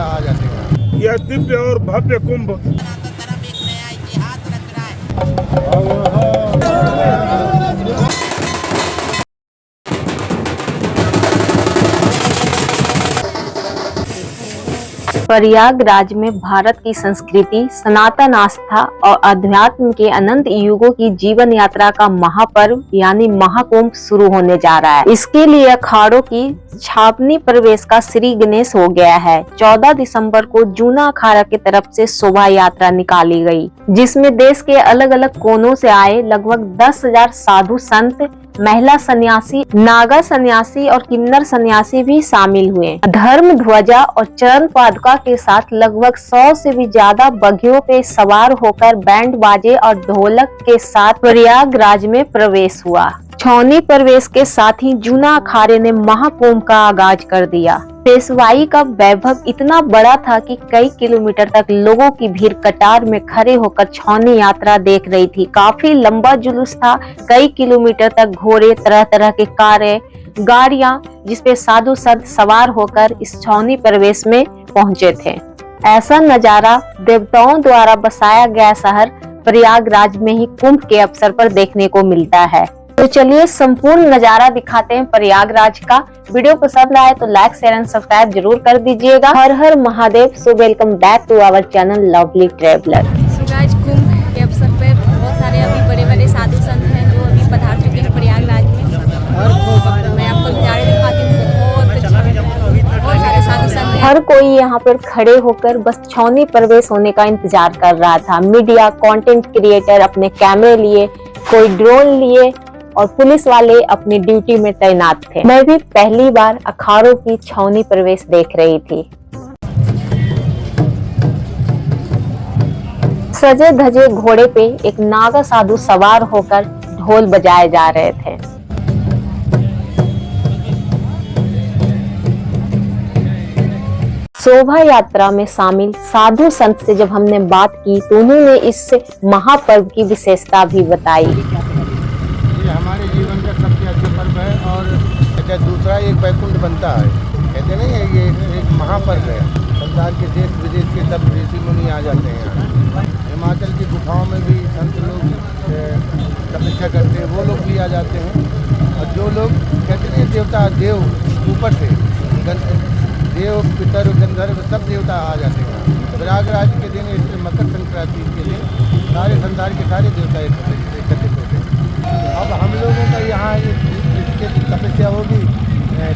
देवता आ जाते हैं। यह दिव्य और भव्य कुंभ प्रयागराज में भारत की संस्कृति, सनातन आस्था और अध्यात्म के अनंत युगों की जीवन यात्रा का महापर्व यानी महाकुंभ शुरू होने जा रहा है। इसके लिए अखाड़ों की छावनी प्रवेश का श्री गणेश हो गया है। 14 दिसंबर को जूना अखाड़ा की तरफ से शोभा यात्रा निकाली गई, जिसमें देश के अलग अलग कोनों से आए लगभग 10,000 साधु संत, महिला सन्यासी, नागा सन्यासी और किन्नर सन्यासी भी शामिल हुए। धर्म ध्वजा और चरण पादुका के साथ लगभग 100 से भी ज्यादा बघियों पे सवार होकर बैंड बाजे और ढोलक के साथ प्रयागराज में प्रवेश हुआ। छावनी प्रवेश के साथ ही जूना अखाड़े ने महाकुंभ का आगाज कर दिया। पेशवाई का वैभव इतना बड़ा था कि कई किलोमीटर तक लोगों की भीड़ कतार में खड़े होकर छावनी यात्रा देख रही थी। काफी लंबा जुलूस था, कई किलोमीटर तक घोड़े, तरह तरह के कारें, गाड़ियां जिसपे साधु संत सवार होकर इस छावनी प्रवेश में पहुंचे थे। ऐसा नजारा देवताओं द्वारा बसाया गया शहर प्रयागराज में ही कुंभ के अवसर पर देखने को मिलता है। तो चलिए संपूर्ण नजारा दिखाते हैं प्रयागराज का। वीडियो पसंद आए तो लाइक, शेयर एंड सब्सक्राइब जरूर कर दीजिएगा। Har Har Mahadev. So welcome back to our channel lovely traveller. Suraj Kumbh के अवसर पर बहुत सारे अभी बड़े बड़े साधु संत हैं जो अभी पधार चुके हैं प्रयागराज में। मैं आपको नजारे दिखाती हूँ, बहुत सारे साधु संत हैं। हर कोई यहाँ पर खड़े होकर बस छावनी प्रवेश होने का इंतजार कर रहा था। मीडिया, कंटेंट क्रिएटर अपने कैमरे लिए, कोई ड्रोन लिए और पुलिस वाले अपनी ड्यूटी में तैनात थे। मैं भी पहली बार अखाड़ों की छावनी प्रवेश देख रही थी। सजे धजे घोड़े पे एक नागा साधु सवार होकर ढोल बजाए जा रहे थे। शोभा यात्रा में शामिल साधु संत से जब हमने बात की तो उन्होंने इस महापर्व की विशेषता भी बताई। ये हमारे जीवन का सबसे अच्छा पर्व है और दूसरा एक वैकुंठ बनता है, कहते नहीं है, ये एक महापर्व है। संसार के देश विदेश के सब ऋषि मुनि आ जाते हैं यहाँ। हिमाचल की गुफाओं में भी संत लोग तपस्या करते हैं, वो लोग भी आ जाते हैं। और जो लोग कहते नहीं देवता देव ऊपर से देव, पितर, गंधर्व सब देवता आ जाते हैं प्रयागराज के दिन। इस मकर संक्रांति के दिन सारे संसार के सारे देवता एकत्रित होते हैं। अब हम लोगों का यहाँ इसके तपस्या होगी,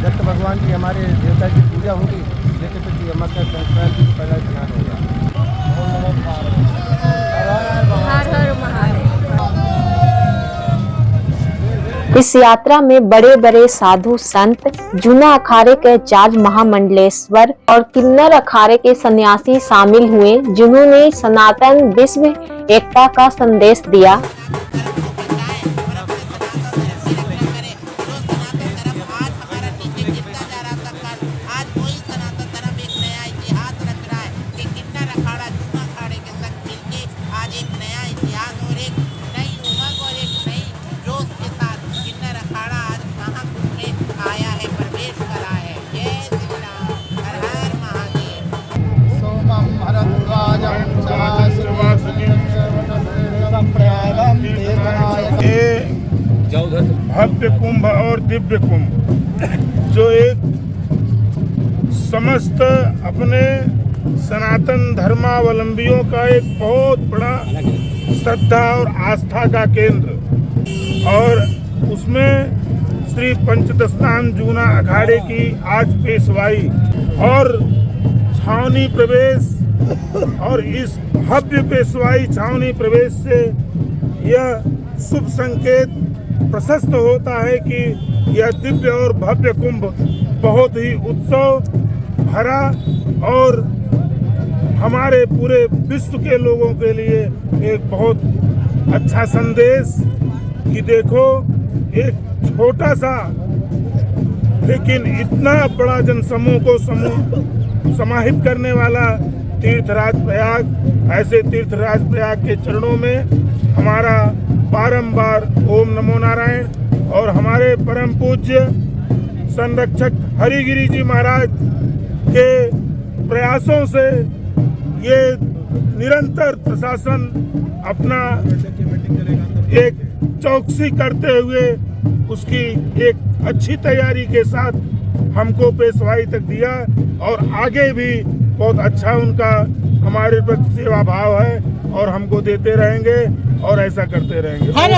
दत्त भगवान की हमारे देवता की पूजा होगी, जैसे तो मकर संक्रांति पहला ध्यान होगा। हर हर महादेव। इस यात्रा में बड़े बड़े साधु संत, जूना अखाड़े के 4 महामंडलेश्वर और किन्नर अखाड़े के सन्यासी शामिल हुए, जिन्होंने सनातन विश्व एकता का संदेश दिया। भव्य कुंभ और दिव्य कुंभ जो एक समस्त अपने सनातन धर्मावलंबियों का एक बहुत बड़ा श्रद्धा और आस्था का केंद्र, और उसमें श्री पंचदशनाम जूना अखाड़े की आज पेशवाई और छावनी प्रवेश, और इस भव्य पेशवाई छावनी प्रवेश से यह शुभ संकेत प्रशस्त होता है कि यह दिव्य और भव्य कुंभ बहुत ही उत्सव भरा और हमारे पूरे विश्व के लोगों के लिए एक बहुत अच्छा संदेश कि देखो एक छोटा सा लेकिन इतना बड़ा जनसमूह को समाहित करने वाला तीर्थराज प्रयाग। ऐसे तीर्थराज प्रयाग के चरणों में हमारा बारंबार ओम नमो नारायण और हमारे परम पूज्य संरक्षक हरिगिरी जी महाराज के प्रयासों से ये निरंतर प्रशासन अपना एक चौकसी करते हुए उसकी एक अच्छी तैयारी के साथ हमको पेशवाई तक दिया और आगे भी बहुत अच्छा उनका हमारे प्रति सेवा भाव है और हमको देते रहेंगे और ऐसा करते रहेंगे। हर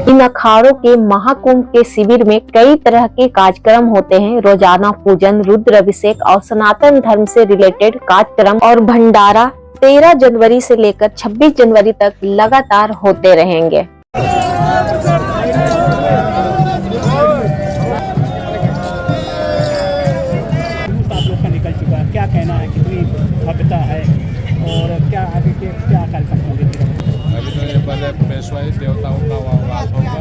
इन अखाड़ों के महाकुंभ के शिविर में कई तरह के कार्यक्रम होते हैं। रोजाना पूजन, रुद्र अभिषेक और सनातन धर्म से रिलेटेड कार्यक्रम और भंडारा 13 जनवरी से लेकर 26 जनवरी तक लगातार होते रहेंगे। निकल चुका है, क्या कहना है, कितनी भव्यता है और क्या आगे के क्या कार्यक्रम होंगे? अभी तो ये पहले पेशवाई देवताओं का वास होगा,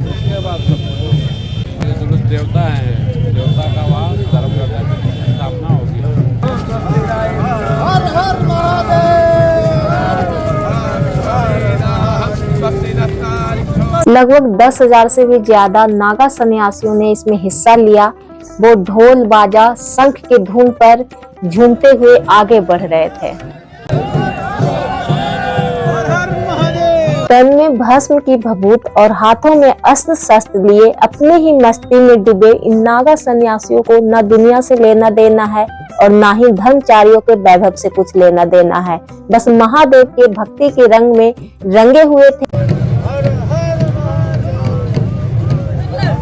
उसके बाद सब ये जो देवता हैं, देवता का वास, धर्मकर्ता की स्थापना होगी। लगभग 10,000 से भी ज्यादा नागा सन्यासियों ने इसमें हिस्सा लिया। वो ढोल बाजा शंख के धुन पर झूमते हुए आगे बढ़ रहे थे। तन में भस्म की भभूत और हाथों में अस्त्र शस्त्र लिए अपने ही मस्ती में डूबे इन नागा सन्यासियों को न दुनिया से लेना देना है और न ही धर्मचारियों के वैभव से कुछ लेना देना है। बस महादेव के भक्ति के रंग में रंगे हुए थे।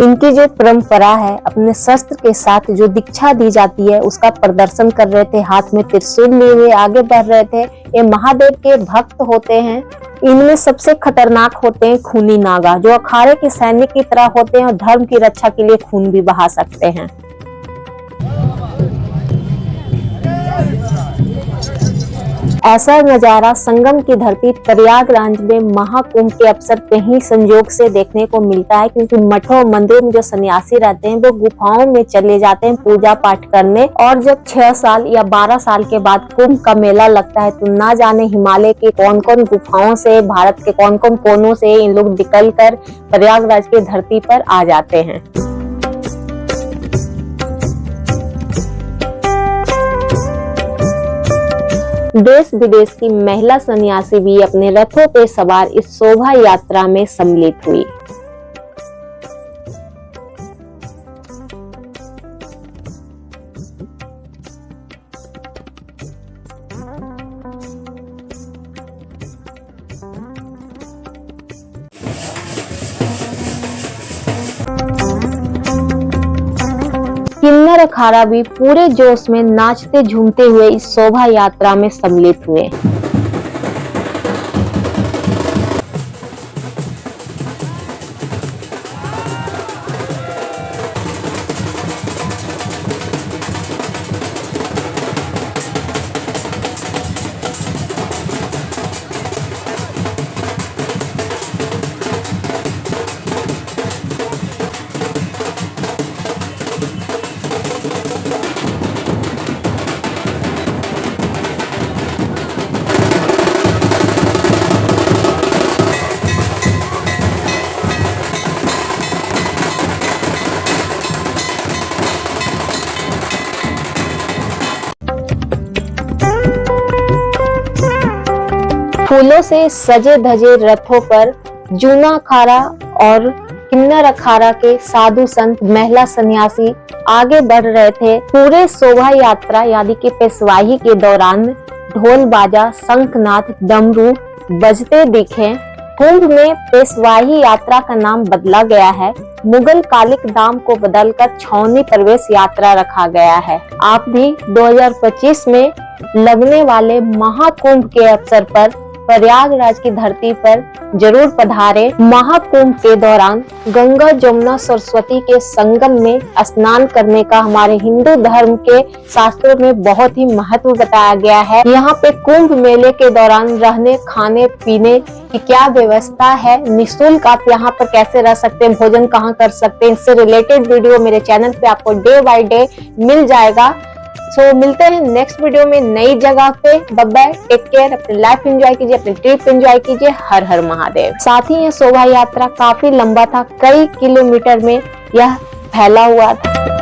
इनकी जो परंपरा है, अपने शस्त्र के साथ जो दीक्षा दी जाती है उसका प्रदर्शन कर रहे थे। हाथ में त्रिशूल लिए हुए आगे बढ़ रहे थे। ये महादेव के भक्त होते हैं। इनमें सबसे खतरनाक होते हैं खूनी नागा, जो अखाड़े के सैनिक की तरह होते हैं और धर्म की रक्षा के लिए खून भी बहा सकते हैं। ऐसा नजारा संगम की धरती प्रयागराज में महाकुंभ के अवसर पे ही संयोग से देखने को मिलता है, क्योंकि मठों और मंदिरों में जो सन्यासी रहते हैं वो गुफाओं में चले जाते हैं पूजा पाठ करने। और जब 6 साल या 12 साल के बाद कुंभ का मेला लगता है तो ना जाने हिमालय के कौन कौन गुफाओं से, भारत के कौन कौन कोनों से इन लोग निकल कर प्रयागराज की धरती पर आ जाते हैं। देश विदेश की महिला सन्यासी भी अपने रथों पे सवार इस शोभा यात्रा में सम्मिलित हुई। किन्नर अखाड़ा भी पूरे जोश में नाचते झूमते हुए इस शोभा यात्रा में सम्मिलित हुए। फूलों से सजे धजे रथों पर जूना अखाड़ा और किन्नर अखाड़ा के साधु संत, महिला सन्यासी आगे बढ़ रहे थे। पूरे शोभा यात्रा यानी कि पेशवाही के दौरान ढोल बाजा, शंखनाद, डमरू बजते दिखे। कुंभ में पेशवाही यात्रा का नाम बदला गया है। मुगल कालिक नाम को बदलकर छावनी प्रवेश यात्रा रखा गया है। आप भी 2025 में लगने वाले महाकुंभ के अवसर पर प्रयागराज की धरती पर जरूर पधारे। महाकुंभ के दौरान गंगा, जमुना, सरस्वती के संगम में स्नान करने का हमारे हिंदू धर्म के शास्त्रों में बहुत ही महत्व बताया गया है। यहाँ पे कुंभ मेले के दौरान रहने, खाने पीने की क्या व्यवस्था है, निःशुल्क आप यहाँ पर कैसे रह सकते हैं, भोजन कहाँ कर सकते हैं, इससे रिलेटेड वीडियो मेरे चैनल पे आपको डे बाय डे मिल जाएगा। सो मिलते हैं नेक्स्ट वीडियो में नई जगह पे। बाय बाय, टेक केयर, अपनी लाइफ एंजॉय कीजिए, अपनी ट्रिप एंजॉय कीजिए। हर हर महादेव। साथ ही ये शोभा यात्रा काफी लंबा था, कई किलोमीटर में यह फैला हुआ था।